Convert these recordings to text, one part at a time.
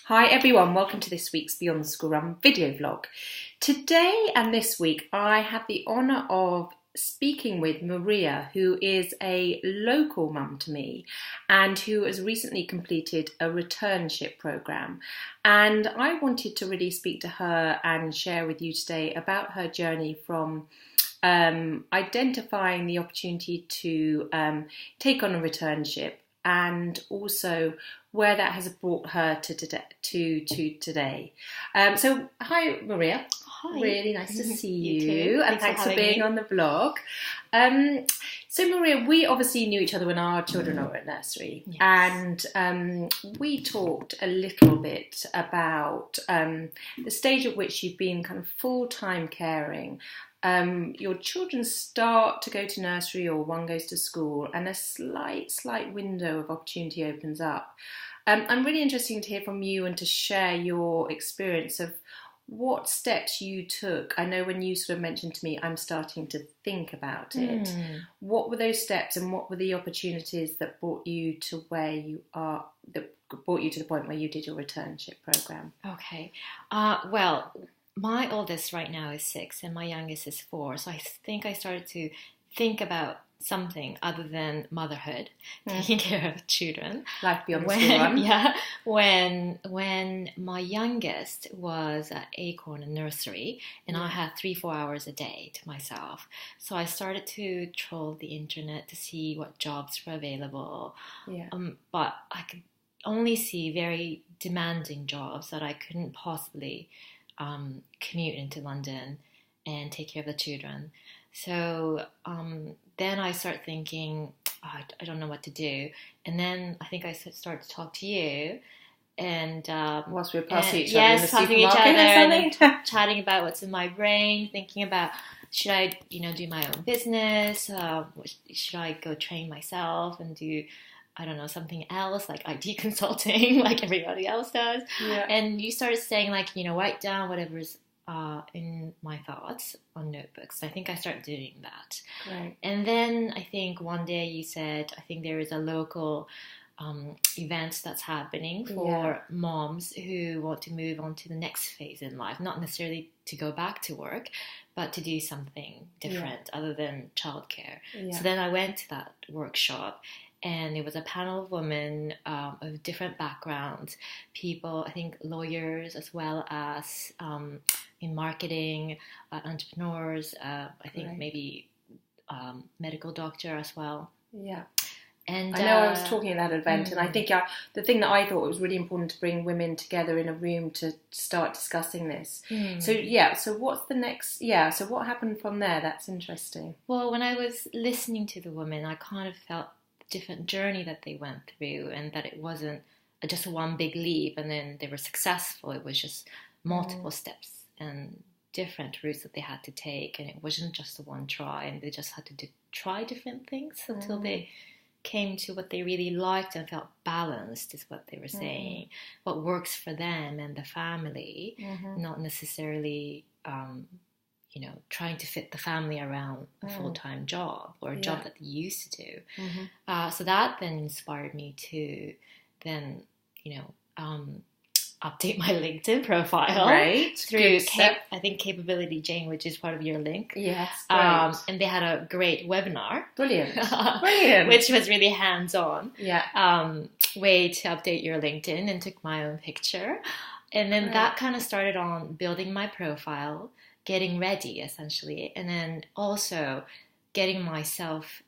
Hi everyone, welcome to this week's Beyond the School Run video vlog. Today and this week I have the honour of speaking with Maria, who is a local mum to me and who has recently completed a returnship programme. And I wanted to really speak to her and share with you today about her journey from identifying the opportunity to take on a returnship and also where that has brought her to today. So, hi Maria. Hi. Really nice to see you and thanks for being on the vlog. So Maria, we obviously knew each other when our children were at nursery, yes. And we talked a little bit about the stage at which you've been kind of full-time caring. Your children start to go to nursery or one goes to school and a slight window of opportunity opens up. I'm really interested to hear from you and to share your experience of what steps you took. I know when you sort of mentioned to me, I'm starting to think about it. What were those steps and what were the opportunities that brought you to where you are, that brought you to the point where you did your returnship program? Okay. Well, my oldest right now is 6 and my youngest is 4. So I think I started to think about something other than motherhood, taking care of children. Life beyond the school run. Yeah. When my youngest was at Acorn Nursery and I had 3-4 hours a day to myself. So I started to troll the internet to see what jobs were available. Yeah. But I could only see very demanding jobs that I couldn't possibly commute into London and take care of the children. So then I start thinking, I don't know what to do. And then I think I started to talk to you. And whilst we were passing each other in the passing each supermarket other and chatting about what's in my brain, thinking about should I, do my own business? Should I go train myself and do, I don't know, something else like IT consulting like everybody else does? Yeah. And you started saying write down whatever's in my thoughts on notebooks. I think I started doing that. Right. And then I think one day you said, I think there is a local event that's happening for moms who want to move on to the next phase in life, not necessarily to go back to work, but to do something different other than childcare. Yeah. So then I went to that workshop. And it was a panel of women of different backgrounds, people, I think lawyers as well as in marketing, entrepreneurs, I think maybe medical doctor as well. Yeah. And I know I was talking at that event, and I think the thing that I thought was really important to bring women together in a room to start discussing this. So what's the next? So what happened from there? That's interesting. Well, when I was listening to the women, I kind of felt different journey that they went through and that it wasn't just one big leap and then they were successful. It was just multiple steps and different routes that they had to take, and it wasn't just the one try, and they just had to try different things until they came to what they really liked and felt balanced, is what they were saying, what works for them and the family, not necessarily trying to fit the family around a full-time job or a job that they used to do. So that then inspired me to then, update my LinkedIn profile through I think Capability Jane, which is part of your link. Yes, and they had a great webinar. Brilliant. Which was really hands-on. Way to update your LinkedIn, and took my own picture. And then that kind of started on building my profile, getting ready essentially, and then also getting myself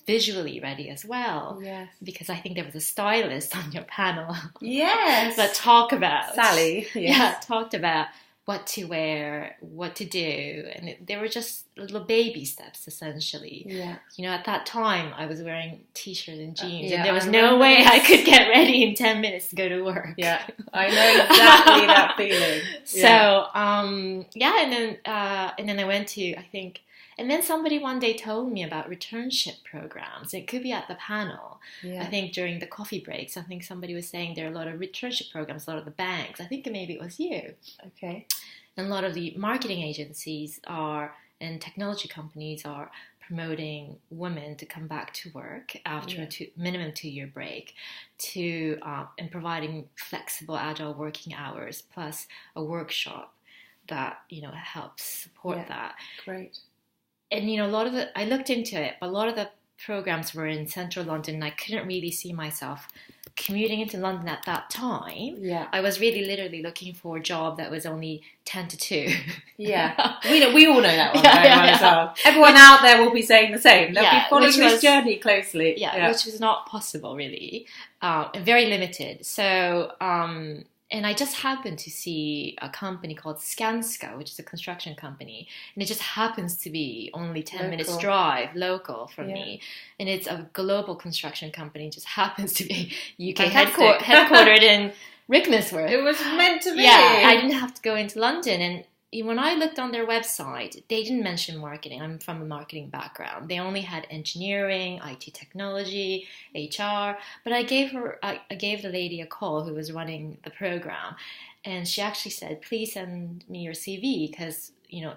visually ready as well. Yes. Because I think there was a stylist on your panel. Yes. that talked about Sally. Yes. Yeah, talked about what to wear, what to do, and they were just little baby steps essentially. Yeah. At that time I was wearing t-shirt and jeans, and there was no way I could get ready in 10 minutes to go to work. Yeah, I know exactly that feeling. So and then I went to, I think, and then somebody one day told me about returnship programs. It could be at the panel. Yeah. I think during the coffee breaks, I think somebody was saying there are a lot of returnship programs, a lot of the banks. I think maybe it was you. Okay. And a lot of the marketing agencies and technology companies are promoting women to come back to work after a minimum 2-year break, and providing flexible, agile working hours, plus a workshop that helps support that. Great. And I looked into it, but a lot of the programs were in central London, and I couldn't really see myself commuting into London at that time. Yeah. I was really literally looking for a job that was only 10 to 2. Yeah. We all know that one very well as well. Everyone out there will be saying the same. They'll be following this journey closely. Yeah, which was not possible really. Very limited. So, and I just happened to see a company called Skanska, which is a construction company. And it just happens to be only 10 minutes drive local from me. And it's a global construction company. It just happens to be UK headquartered in Rickmansworth. It was meant to be. Yeah, I didn't have to go into London. And when I looked on their website, they didn't mention marketing. I'm from a marketing background. They only had engineering, IT technology, HR. But I gave the lady a call who was running the program, and she actually said, "Please send me your CV because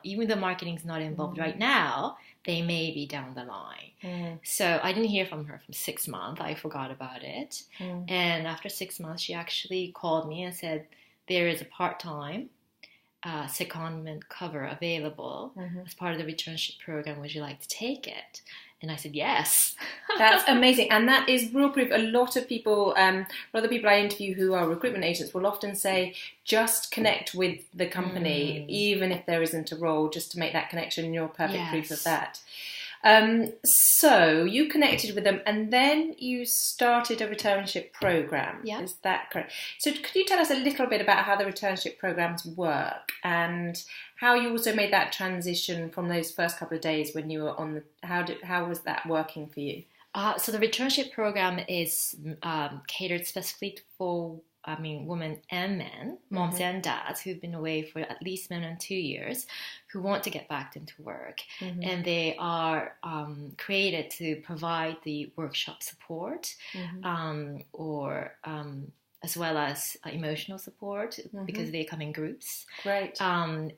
even though marketing's not involved right now, they may be down the line." So I didn't hear from her for 6 months. I forgot about it, and after 6 months, she actually called me and said, "There is a part-time secondment cover available as part of the returnship program. Would you like to take it?" And I said yes. That's amazing, and that is real proof. A lot of people I interview who are recruitment agents will often say, just connect with the company, even if there isn't a role, just to make that connection. You're perfect proof of that. So you connected with them, and then you started a returnship program. Yeah. Is that correct? So could you tell us a little bit about how the returnship programs work and how you also made that transition from those first couple of days when you were on the? How was that working for you? So the returnship program is catered specifically for women and men, moms and dads who've been away for at least minimum 2 years, who want to get back into work. And they are created to provide the workshop support or as well as emotional support because they come in groups. Great. And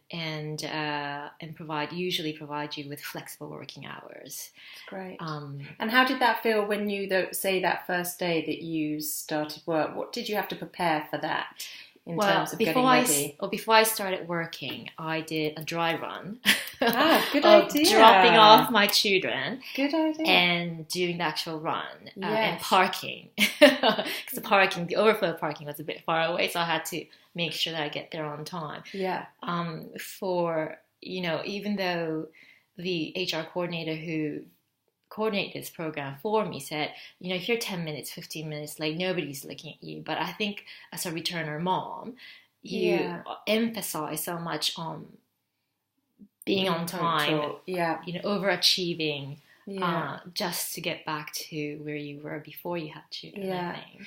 usually provide you with flexible working hours. Great. And how did that feel when you say that first day that you started work? What did you have to prepare for that in terms of getting ready? Before I started working, I did a dry run. Good idea. Dropping off my children. Good idea. And doing the actual run and parking. Because the overflow parking was a bit far away, so I had to make sure that I get there on time. Yeah. Even though the HR coordinator who coordinated this program for me said, if you're 10 minutes, 15 minutes late, nobody's looking at you. But I think as a returner mom, you emphasize so much on being on time, overachieving, just to get back to where you were before you had children. I think.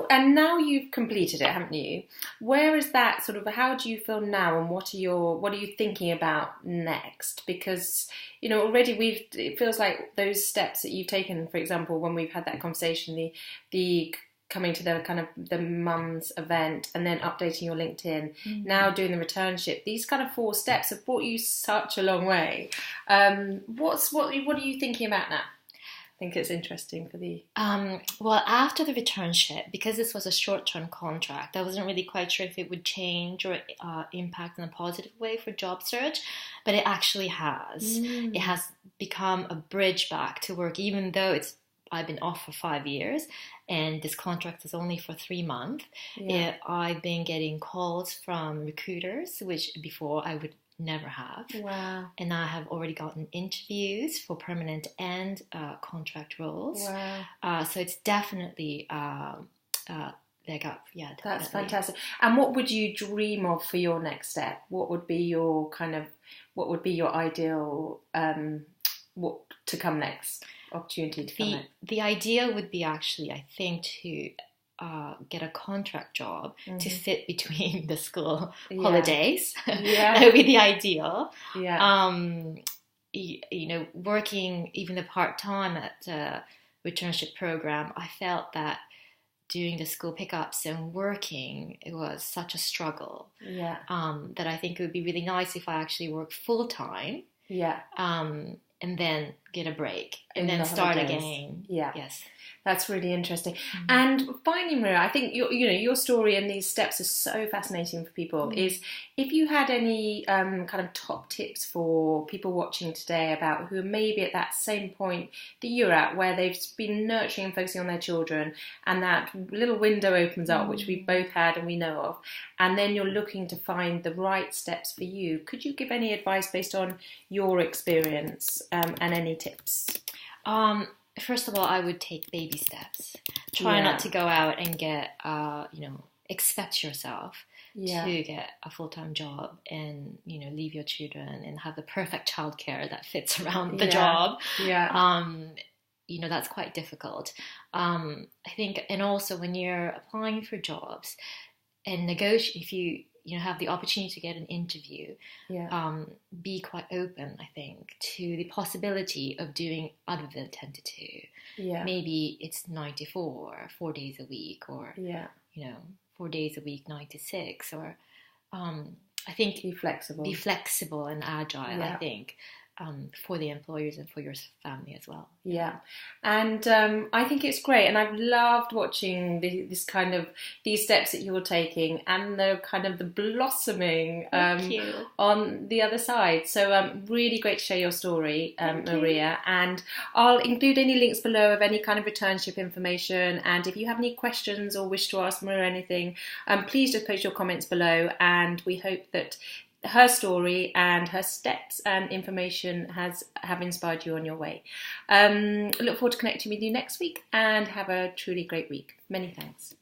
And now you've completed it, haven't you? Where is that sort of? How do you feel now, and what are you thinking about next? Because already it feels like those steps that you've taken. For example, when we've had that conversation, the coming to the mum's event and then updating your LinkedIn, now doing the returnship, these kind of 4 steps have brought you such a long way. What are you thinking about now? I think it's interesting for the... Well, after the returnship, because this was a short-term contract, I wasn't really quite sure if it would change or impact in a positive way for job search, but it actually has. It has become a bridge back to work, even though I've been off for 5 years, and this contract is only for 3 months. I've been getting calls from recruiters, which before I would never have. Wow. And I have already gotten interviews for permanent and contract roles. Wow. So it's definitely leg up. Yeah, definitely. That's fantastic. And what would you dream of for your next step? What would be your ideal what to come next? Opportunity to come next? The idea would be actually, I think, to get a contract job to fit between the school holidays. That would be the ideal. Working even the part-time at the returnship program, I felt that doing the school pickups and working, it was such a struggle. That I think it would be really nice if I actually worked full-time. And then get a break and In then the start holidays. again. Yeah. Yes. That's really interesting. And finally, Maria, I think your story and these steps are so fascinating for people. Is if you had any kind of top tips for people watching today about who are maybe at that same point that you're at, where they've been nurturing and focusing on their children, and that little window opens up, which we've both had and we know of, and then you're looking to find the right steps for you. Could you give any advice based on your experience and any tips? First of all, I would take baby steps. Try not to go out and get, expect yourself to get a full-time job and, leave your children and have the perfect childcare that fits around the job. Yeah. That's quite difficult. I think, and also when you're applying for jobs and negotiate, if you have the opportunity to get an interview, be quite open, I think, to the possibility of doing other than 10 to 2. Yeah. Maybe it's 9 to 4, 4 days a week, or, 4 days a week, 9 to 6, or I think be flexible and agile, I think. For the employers and for your family as well. Yeah, and I think it's great, and I've loved watching these steps that you're taking, and the kind of the blossoming on the other side. So really great to share your story, Maria. And I'll include any links below of any kind of returnship information. And if you have any questions or wish to ask Maria anything, please just post your comments below. And we hope that her story and her steps and information have inspired you on your way. Look forward to connecting with you next week, and have a truly great week. Many thanks.